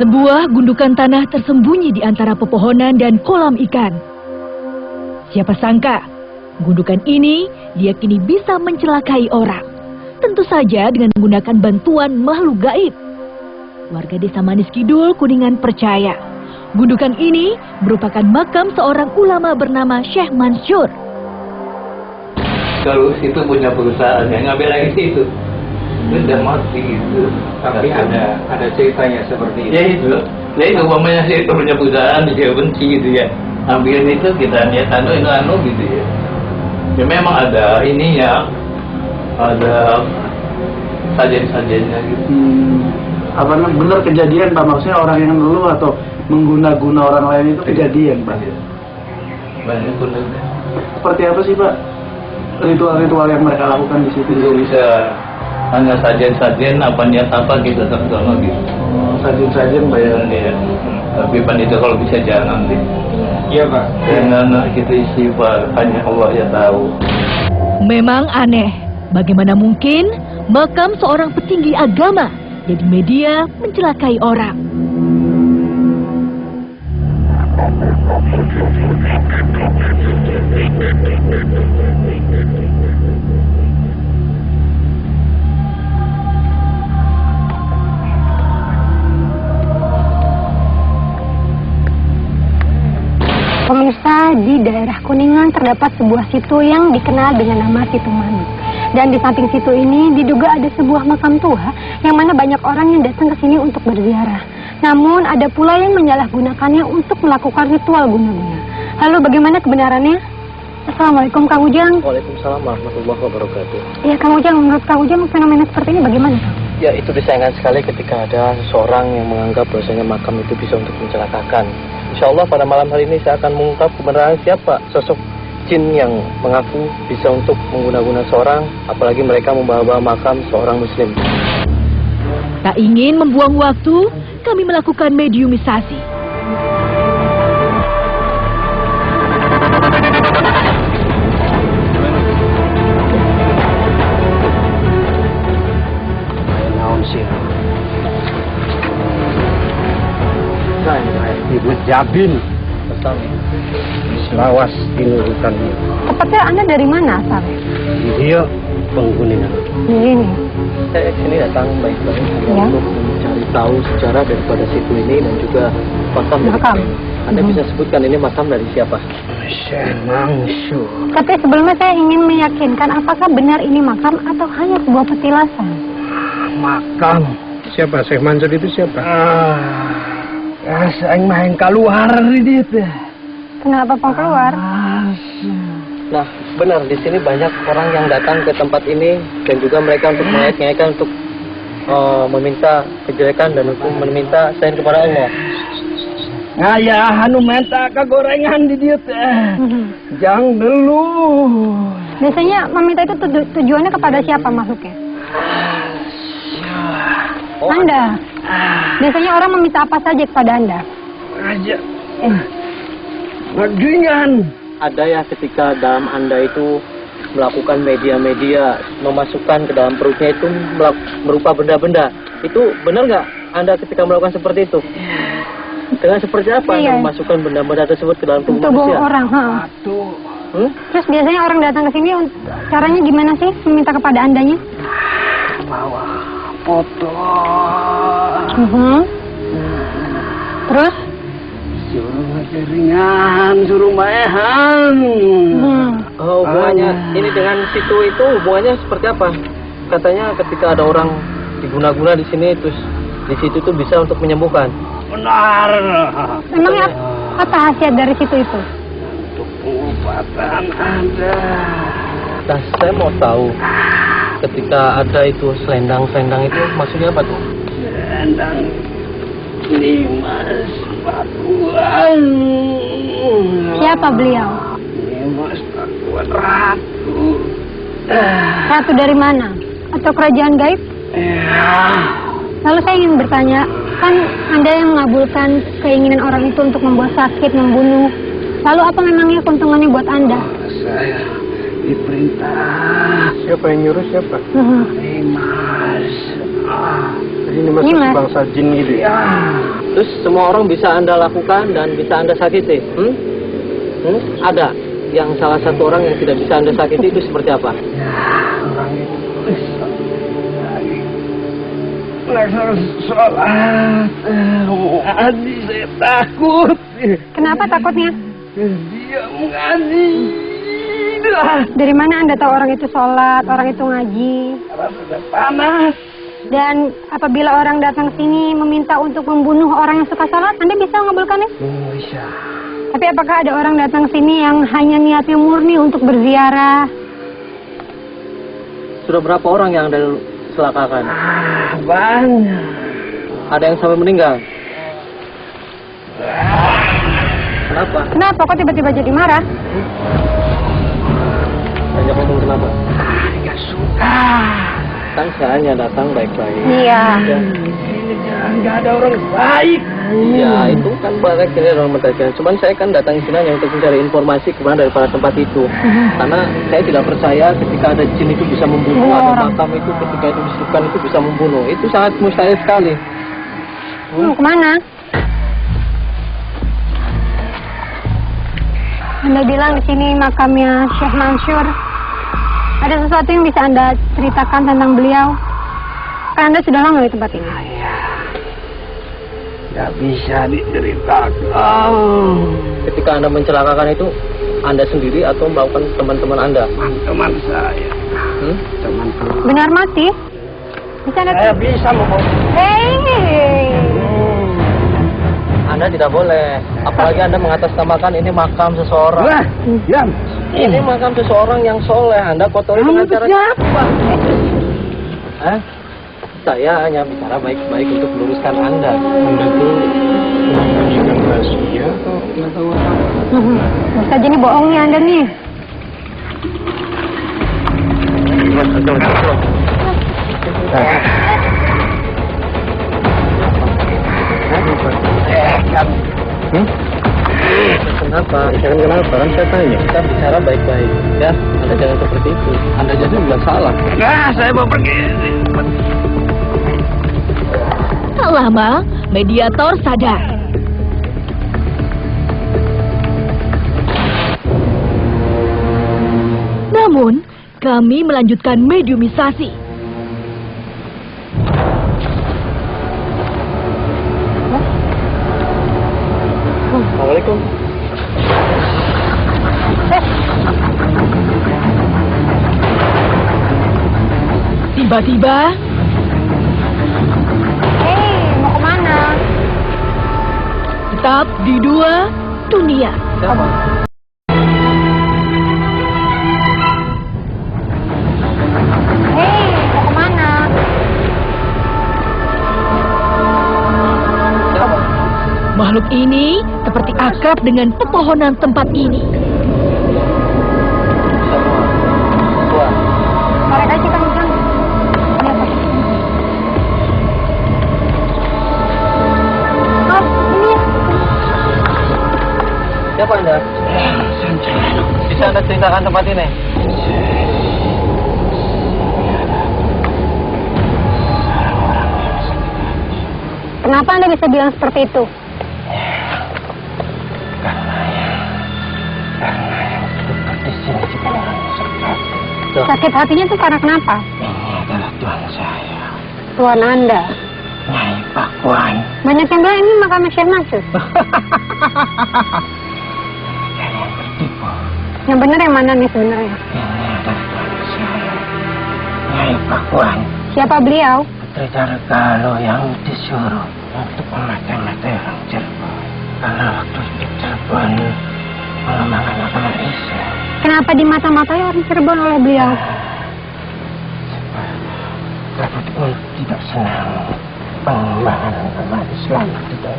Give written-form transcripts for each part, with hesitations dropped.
Sebuah gundukan tanah tersembunyi di antara pepohonan dan kolam ikan. Siapa sangka, gundukan ini diyakini bisa mencelakai orang. Tentu saja dengan menggunakan bantuan makhluk gaib. Warga desa Manis Kidul, Kuningan percaya, gundukan ini merupakan makam seorang ulama bernama Syekh Mansur. Kalau situ punya perusahaan yang ngambil lagi situ, udah mati itu. Tapi ada ceritanya seperti itu. Ya itu umpamanya situ punya perusahaan dia benci gitu ya. Ambilin itu kita niat anu gitu ya. Ya memang ada ininya, ada sajen-sajennya gitu. Apa benar kejadian Pak, maksudnya orang yang dulu atau mengguna-guna orang lain itu kejadian Pak? Banyak benar. Seperti apa sih Pak ritual-ritual yang mereka lakukan di situ? Itu bisa hanya sajen-sajen apa niat apa kita tersono gitu. Sajen-sajen bayar ya. Tapi panitia kalau bisa jangan deh. Iya Pak. Jangan kita istighfar, hanya Allah yang tahu. Memang aneh, bagaimana mungkin makam seorang petinggi agama jadi media mencelakai orang. Pemirsa, di daerah Kuningan terdapat sebuah situ yang dikenal dengan nama Situ Manis. Dan di samping situ ini diduga ada sebuah makam tua yang mana banyak orang yang datang ke sini untuk berziarah. Namun ada pula yang menyalahgunakannya untuk melakukan ritual guna-guna. Lalu bagaimana kebenarannya? Assalamualaikum Kang Ujang. Waalaikumsalam warahmatullahi wabarakatuh. Ya Kang Ujang, menurut Kang Ujang fenomena seperti ini bagaimana Kang? Ya, itu disayangkan sekali ketika ada seseorang yang menganggap bahwasanya makam itu bisa untuk mencelakakan. Insya Allah pada malam hari ini saya akan mengungkap kebenaran siapa sosok jin yang mengaku bisa untuk mengguna-guna seorang, apalagi mereka membawa makam seorang muslim. Tak ingin membuang waktu, kami melakukan mediumisasi. Ibu Jabin selawas dinurutan. Tepatnya Anda dari mana asalnya? Dia pengguningan. Di sini. Saya kesini datang baik-baik Ya. untuk mencari tahu sejarah daripada situ ini dan juga makam. Makam. Anda bisa sebutkan ini makam dari siapa? Syekh Mansur. Tapi sebelumnya saya ingin meyakinkan apakah benar ini makam atau hanya sebuah petilasan? Makam. Siapa Syekh Mansur itu siapa? Saya main keluar di itu. Kenapa mau keluar? Nah, benar di sini banyak orang yang datang ke tempat ini dan juga mereka untuk mengait-ngaitkan untuk meminta kejelekan dan untuk meminta sayang kepada Allah. Ngaya anu minta kegorengan di dia teh. Jang dulu. Biasanya meminta itu tujuannya kepada siapa makhluknya? Anda. Biasanya orang meminta apa saja kepada Anda? Aja. Bajingan. Ada ya ketika dalam Anda itu melakukan media-media, memasukkan ke dalam perutnya itu berupa benda-benda. Itu benar nggak Anda ketika melakukan seperti itu? Dengan seperti apa Anda memasukkan benda-benda tersebut ke dalam tubuh manusia? Orang, Terus biasanya orang datang ke sini, caranya gimana sih meminta kepada Andanya? Bawa foto. Terus? Suruh jaringan, suruh maehan. Oh, hubungannya ini dengan situ itu hubungannya seperti apa? Katanya ketika ada orang diguna-guna di sini, terus di situ tuh bisa untuk menyembuhkan. Benar. Memangnya apa khasiat dari situ itu? Untuk pengobatan Anda. Nah, saya mau tahu ketika ada itu selendang-selendang itu maksudnya apa tuh? Selendang Nimas Pakuan. Siapa beliau? Nimas Pakuan Ratu. Ratu dari mana? Atau kerajaan gaib? Lalu saya ingin bertanya, kan Anda yang mengabulkan keinginan orang itu untuk membuat sakit, membunuh. Lalu apa memangnya keuntungannya buat Anda? Saya diperintah. Siapa yang nyuruh siapa? Nimas. Jadi Nimas Nimas. bangsa jin gitu ya? Terus semua orang bisa Anda lakukan dan bisa Anda sakiti. Ada yang salah satu orang yang tidak bisa Anda sakiti, itu seperti apa? Orang itu laksana sholat. Adi, saya takut. Kenapa takutnya? Dia mengaji. Dari mana Anda tahu orang itu sholat, orang itu ngaji? Karena sudah panas. Dan apabila orang datang sini meminta untuk membunuh orang yang suka sholat, Anda bisa mengabulkannya? Bisa. Tapi apakah ada orang datang sini yang hanya niatnya murni untuk berziarah? Sudah berapa orang yang Anda celakakan? Banyak. Ada yang sampai meninggal? Kenapa? Kenapa kok tiba-tiba jadi marah? Banyak ngomong kenapa? Nggak suka. Kan saya hanya datang baik-baik. Iya. Ya. Nggak ada orang baik. Ya, itu kan banyak ini orang menteri. Cuman saya kan datang sini hanya untuk mencari informasi kemana daripada tempat itu. Karena saya tidak percaya ketika ada jin itu bisa membunuh, ada makam itu ketika itu disebutkan itu bisa membunuh. Itu sangat mustahil sekali. Mau kemana? Anda bilang di sini makamnya Syekh Mansur. Ada sesuatu yang bisa Anda ceritakan tentang beliau? Kan Anda sudah lama di tempat ini. Nggak bisa diceritakan. Ketika Anda mencelakakan itu, Anda sendiri atau melakukan teman-teman Anda? Teman-teman saya. Teman-teman. Benar mati? Bisa Anda... Saya bisa membawa. Hei! Anda tidak boleh. Apalagi Anda mengatasnamakan ini makam seseorang. Wah, diam. Ini makam seseorang yang soleh. Anda kotori dengan cara siapa? Hah? Saya hanya bicara baik-baik untuk meluruskan Anda. Anda tuh menyanyikan rahasia atau nggak tahu apa? Ustaz ini bohongnya Anda nih. Kenapa? Jangan kenapa? Kan saya tanya. Kita bicara baik-baik. Ya, Anda jangan seperti itu. Anda jadi juga salah. Nah, saya mau pergi. Tak lama, mediator sadar. Namun, kami melanjutkan mediumisasi. Assalamualaikum. Tiba-tiba, Hei, mau kemana? tetap di dua dunia. Siapa? Hei, mau kemana? Siapa? Makhluk ini seperti akrab dengan pepohonan tempat ini. Semua. Tua. Tarik aja Kang Ujang. Iya, Pak. Oh, ini. Siapa Anda? Bisa Anda ceritakan tempat ini? Kenapa Anda bisa bilang seperti itu? Sakit hatinya itu karena kenapa? Ini adalah Tuhan saya. Tuan Anda. Nyai Pakuan. Banyak yang bilang ini makam Syekh Mansur. Jangan tertipu. Yang benar yang mana nih sebenarnya? Ini adalah Tuhan saya. Nyai Pakuan. Siapa beliau? Putri Dargalo yang disuruh untuk memata-mata orang Cirebon. Karena waktu di Cirebon mengembangkan agama Islam. Kenapa dimata-matai orang Cirebon oleh beliau? Sebab tidak senang pengembangan agama Islam itu.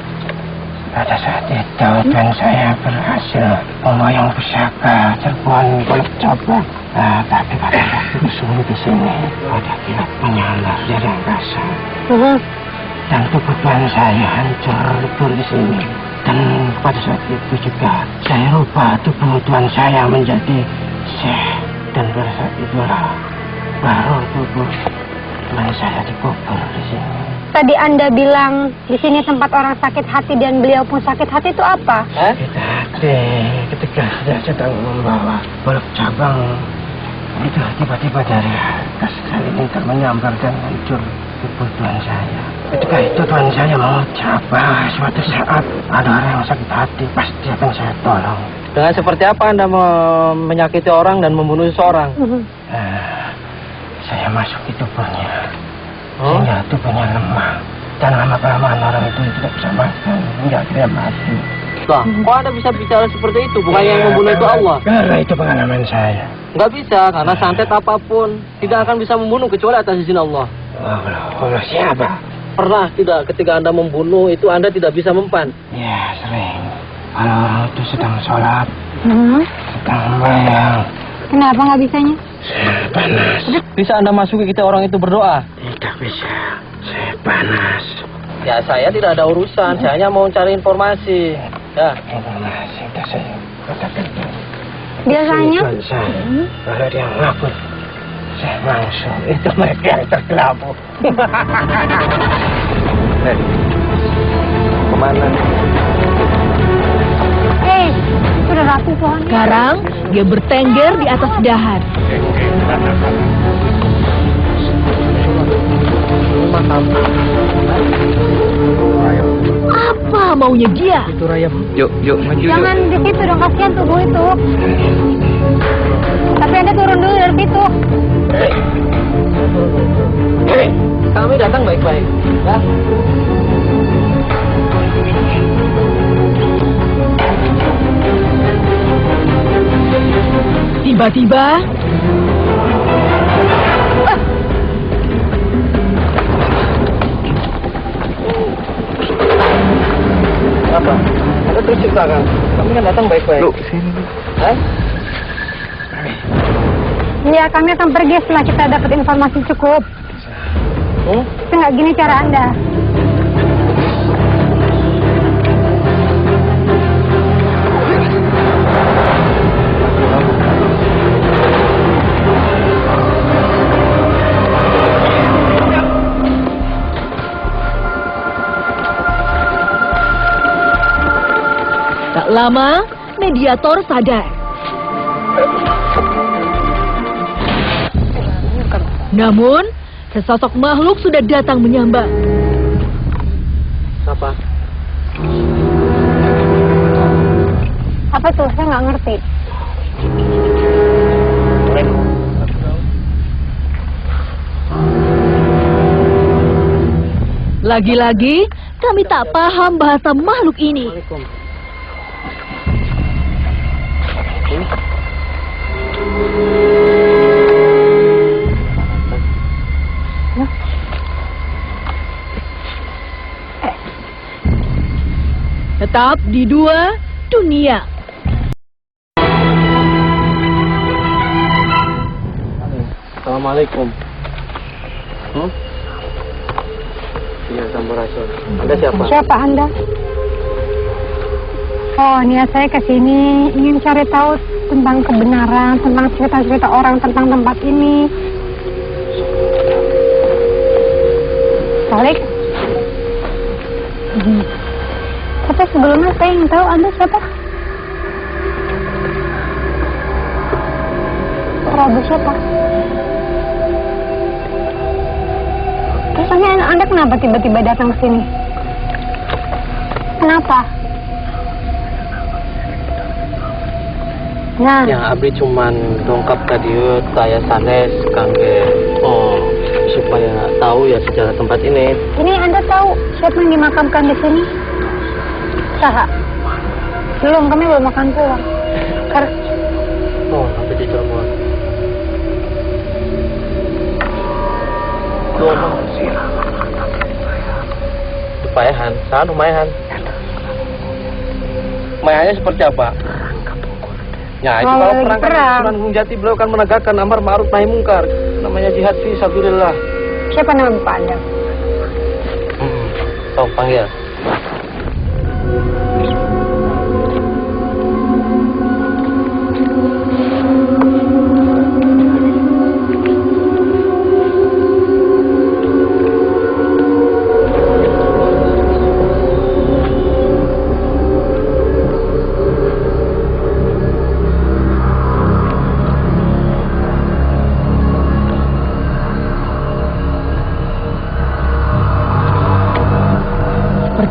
Pada saat itu dan saya berhasil memboyong pusaka Cirebon coba. Tapi pada waktu bersungguh di sini ada kilat menyala dari angkasa. Dan tubuh Tuhan saya hancur lebur di sini. Dan pada saat itu juga saya rubah tubuh Tuhan saya menjadi Syekh. Dan pada saat itulah baru tubuh teman saya dikubur di sini. Tadi Anda bilang di sini tempat orang sakit hati dan beliau pun sakit hati itu apa? Sakit hati ketika dia sedang membawa balok cabang. Itu tiba-tiba dari atas halilintar menyambar dan hancur tubuh Tuhan saya. Ketika itu Tuhan saya mengucap bahwa suatu saat ada orang yang sakit hati pasti akan saya tolong. Dengan seperti apa Anda menyakiti orang dan membunuh seseorang? Saya masuk di tubuhnya, sehingga tubuhnya lemah. Dan lama-kelamaan orang itu tidak bisa makan, hingga akhirnya mati. Lah, kok Anda bisa bicara seperti itu? Bukannya yang membunuh itu Allah? Karena itu pengalaman saya. Nggak bisa, karena santet apapun tidak akan bisa membunuh kecuali atas izin Allah. Allah siapa? Pernah tidak ketika Anda membunuh itu Anda tidak bisa mempan? Ya, sering. Kalau orang itu sedang sholat, sedang membayang. Kenapa nggak bisanya? Saya panas. Bisa Anda masuki kita orang itu berdoa? Tidak bisa. Saya panas. Ya, saya tidak ada urusan. Saya hanya mau cari informasi. Ya. Informasi itu saya katakan. Biasanya? Kalau dia ngaput, saya langsung. Itu mereka yang terkelabut. Kemana? Sudah rapi pohonnya. Sekarang dia bertengger di atas dahan. Apa maunya dia? Itu raya. Yuk, maju. Jangan di situ dong, kasihan tubuh itu. Tapi Anda turun dulu dari situ. Kami datang baik-baik. Ya. Tiba-tiba Apa? Anda terus ceritakan. Kami kan datang baik-baik. Loh, sini. Hah? Iya, kami akan pergi setelah kita dapat informasi cukup. Itu nggak gini cara Anda. tak lama mediator sadar. Namun, sesosok makhluk sudah datang menyambar. Apa? Apa tuh? Saya nggak ngerti. Lagi-lagi, kami tak paham bahasa makhluk ini. Tetap di dua dunia. Assalamualaikum. Iya, Sampurasun. Anda siapa? Siapa Anda? Oh, niat saya ke sini ingin cari tahu tentang kebenaran, tentang cerita-cerita orang tentang tempat ini. Balik. Tapi sebelumnya saya ingin tahu Anda siapa? Prabu siapa? Terusnya Anda kenapa tiba-tiba datang ke sini? Kenapa? Nah, Yang abdi cuman dongkap tadi saya sanes kangge supaya tahu ya sejarah tempat ini. ini Anda tahu siapa yang dimakamkan di sini? Saha? Belum, kami belum makan pulang. Oh, abdi di Cirebon. Tuh, Umayahan, sangat Umayahan. Umayahannya seperti apa? Ya, itu kalau perang Sunan Gunung Jati beliau kan menegakkan amar ma'ruf nahi mungkar. Namanya jihad fi sabilillah. Siapa nama Bapak Anda? Sok panggil.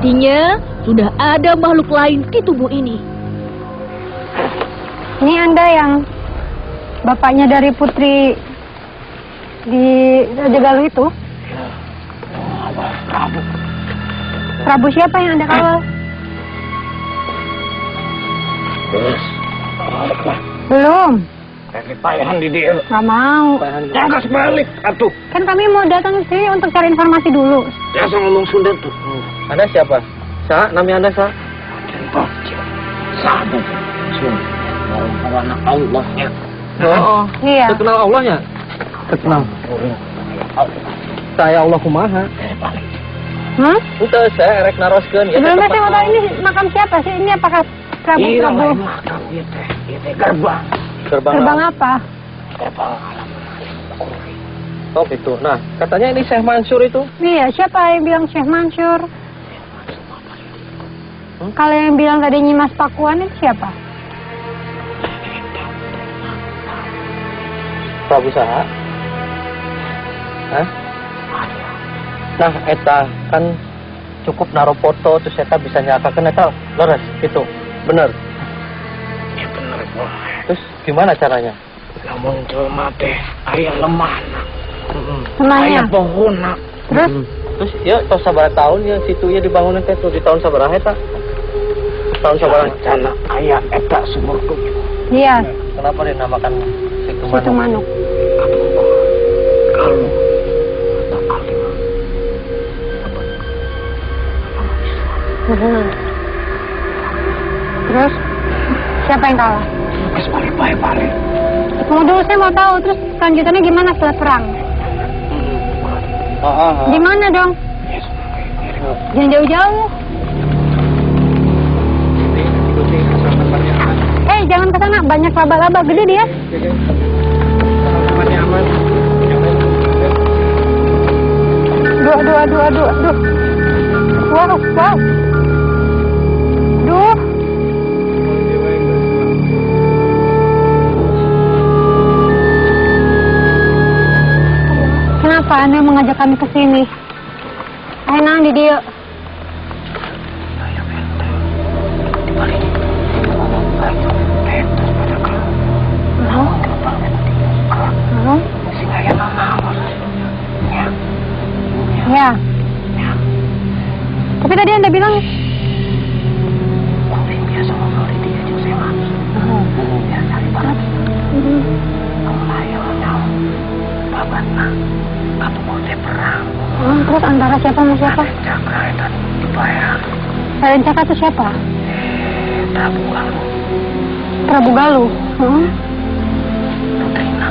Sepertinya sudah ada makhluk lain di tubuh ini. Ini Anda yang bapaknya dari putri di Raja Galuh itu? Prabu. Prabu siapa yang Anda kawal? Terus. Belum. Lagi payahan di dia. Nggak mau. Jangan sebalik, atuh. Kan kami mau datang ke sini untuk cari informasi dulu. Biasa ngomong Sunda tuh. Anda siapa? Sa, namanya Anda Sa? Sabu. Anak Allah ya. Oh, Iya. terkenal Allahnya? Terkenal. Saya Allah kumaha. Hmm? Itu saya erek naroskeun ya. Sebelumnya saya mau tahu ini makam siapa sih? Ini apakah Prabu? Makam itu gerbang. Gerbang apa? Gerbang alam. Oh gitu. Nah, katanya ini Syekh Mansur itu. Iya, siapa yang bilang Syekh Mansur? Kalau yang bilang tadi Nyimas Pakuan itu siapa? Prabu Saha. Hah? Nah, eta kan cukup naruh foto terus eta bisa nyakakeun eta leres gitu. Bener. Ya bener boy. Terus gimana caranya? Namun jelema teh aya lemahna. Namanya? Aya pohonna. Terus? Terus ya tahun sabaraha tahun ya situ ya dibangun teh tuh di tahun sabaraha eta? Tahun sabaraha? Rencana aya eta sumur duit. Iya, Kenapa dinamakan Situ Situ Manuk? Manuk. Kalau Terus? Siapa yang kalah? Wes balik. Tunggu dulu, saya mau tahu. Terus selanjutnya gimana setelah perang? Gimana dong? Jangan jauh-jauh. Jangan ke sana. Banyak laba-laba gede dia. Aduh. Wow. Duh. Kenapa Anda mengajak kami ke sini? Enak di dia. Ya. Tapi tadi Anda bilang biasa ngobrol di dia jeung sewa. Ya cari banget. Babatna ketemu teh perang. Terus antara siapa sama siapa? Cakra itu dibayar. Raden Cakra itu siapa? Prabu Galuh. Prabu Galuh. Putrina.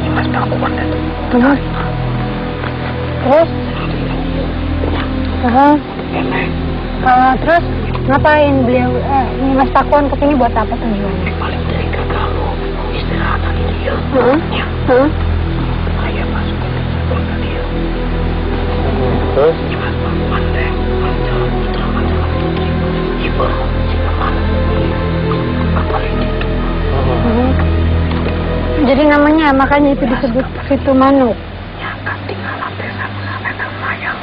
Nyimas Pakuan itu. Terus? Terus ngapain beliau Nyimas Pakuan kesini buat apa tujuannya? Paling dari Galuh istirahat di dia. Saya masuk ke dia. Terus? Nyimas Pakuan teh muncul putra putri. Ibu Siluman. Apa itu? Jadi namanya makanya itu disebut Situ Manuk. Ya kan tinggal desa sampai mayang.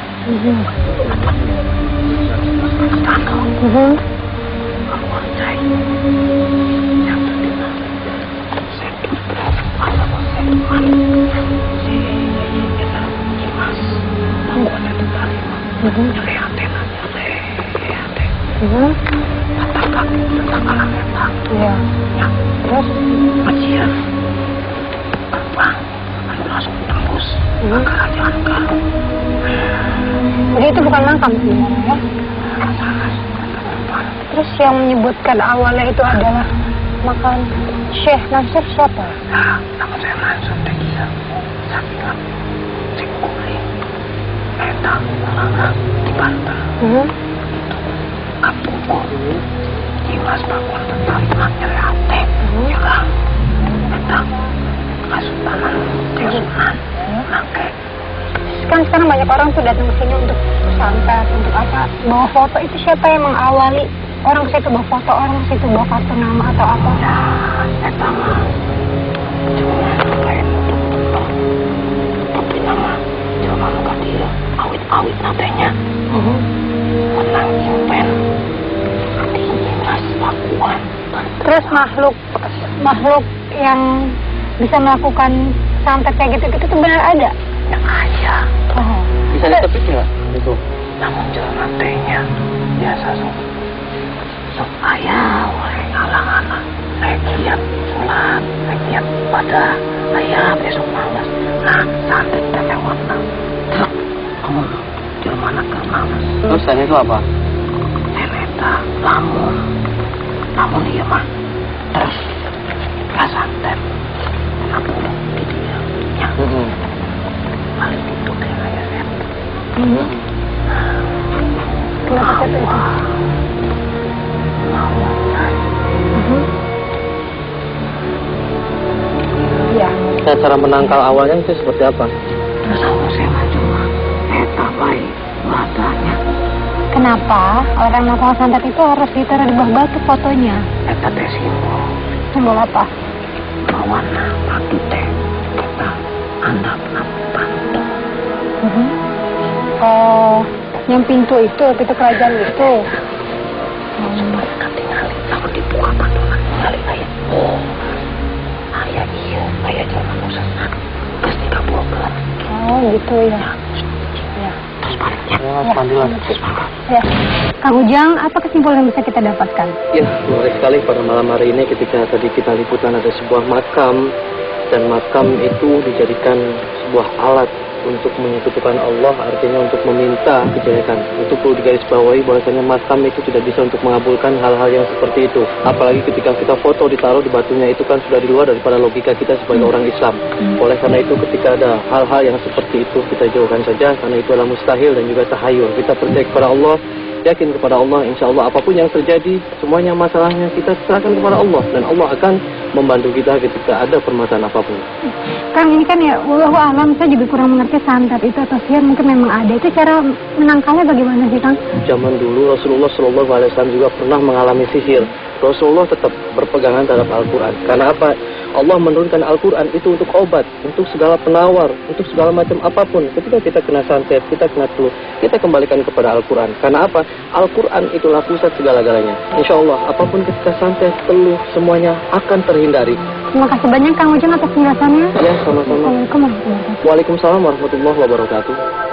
Jadi itu bukan makam sebenarnya ya? Terus yang menyebutkan awalnya itu adalah makam Syekh Mansur siapa? Nama saya Mansur teh dia. Sampingan sing kuring. Eta orang di Banten. Kapungkur. Nyimas Pakuan tentang nyeri hati. Ya kan? Eta Kasultanan Sunan. Nangke. Kan sekarang banyak orang tuh datang ke sini untuk santet, untuk apa? Bawa foto itu siapa yang mengawali? Orang ke situ bawa foto, orang ke situ bawa kartu nama atau apa? Eta mah cuma lain untuk tapi nama cuma muka dia. awit-awit natenya. Menang impen. Dinas Pakuan. Terus makhluk yang bisa melakukan santet kayak gitu-gitu tuh benar ada? Yang aja. Oh. Bisa ditepis nggak itu? Namun jalan natenya biasa sok ayah oleh ngalang-ngalang. Naik sholat, naik pada ayah besok malas. Nah, santet teh warna. Truk, kamu jalan mana ke malas? Terus tanya itu apa? Ternyata lamun iya mah. Terus santet aku di dia. Ya, balik itu kayak saya. Kenapa itu? Ya. Nah, cara menangkal awalnya itu seperti apa? Sama saya cuma eta baik badannya. Kenapa orang melakukan santet itu harus ditaruh di bawah batu fotonya? Eta teh simbol Simbol apa? bawana batu teh kita andap pantu. Oh, yang pintu kerajaan itu. Mereka tinggali, namun dibuka batu tinggali ayat. Oh, ayat iya, ayat jalan musasat. Terus dikabulkan. Oh, gitu ya. Ya. Terus baliknya. Ya, pandilan. Ya. Kang Ujang, apa kesimpulan yang bisa kita dapatkan? Ya, menarik sekali pada malam hari ini ketika tadi kita liputan ada sebuah makam, dan makam itu dijadikan sebuah alat untuk menyekutukan Allah, artinya untuk meminta kejelekan. Itu perlu digarisbawahi bahwasanya makam itu tidak bisa untuk mengabulkan hal-hal yang seperti itu. Apalagi ketika kita foto ditaruh di batunya, itu kan sudah di luar daripada logika kita sebagai orang Islam. Oleh karena itu ketika ada hal-hal yang seperti itu, kita jauhkan saja, karena itu adalah mustahil dan juga tahayul. Kita percaya kepada Allah, yakin kepada Allah, insya Allah apapun yang terjadi, semuanya masalahnya kita serahkan kepada Allah, dan Allah akan membantu kita ketika ada permasalahan apapun. Kang, ini kan ya, wallahu alam, saya juga kurang mengerti santet itu atau sihir, mungkin memang ada. Itu cara menangkalnya bagaimana sih, Kang? Zaman dulu Rasulullah SAW juga pernah mengalami sihir. Rasulullah tetap berpegangan terhadap Al-Quran. Karena apa? Allah menurunkan Al-Quran itu untuk obat, untuk segala penawar, untuk segala macam apapun. Ketika kita kena santet, kita kena flu, kita kembalikan kepada Al-Quran. Karena apa? Al-Quran itulah pusat segala-galanya. Insya Allah, apapun ketika santet, flu, semuanya akan terhindari. Terima kasih banyak Kang Ujang atas penjelasannya. Ya, sama-sama. Assalamualaikum warahmatullahi wabarakatuh. Waalaikumsalam warahmatullahi wabarakatuh.